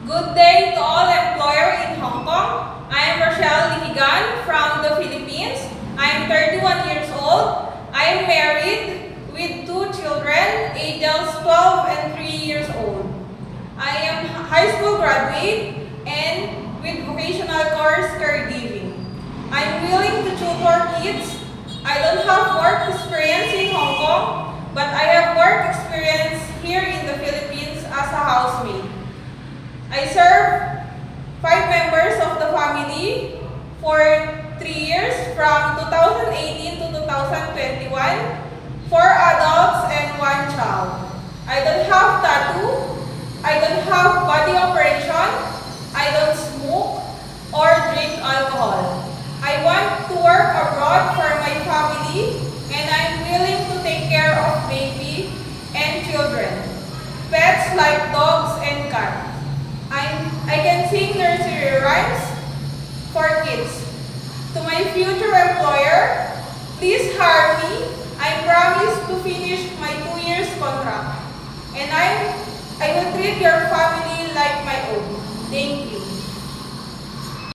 Good day to all employers in Hong Kong. I am Rochelle Lihigan from the Philippines. I am 31 years old. I am married with 2 children, ages 12 and 3 years old. I am high school graduate and with vocational course caregiving. I am willing to tutor kids. I don't have work experience in Hong Kong, but I have work experience here in the Philippines as a housemaid. I serve 5 members of the family for 3 years from 2018 to 2021, 4 adults and 1 child. I don't have tattoo, I don't have body operation, I don't smoke or drink alcohol. I want to work abroad for my family and I'm willing to take care of baby and children, pets like dogs and cats. I can sing nursery rhymes for kids. To my future employer, please hire me. I promise to finish my 2 years contract. And I will treat your family like my own. Thank you.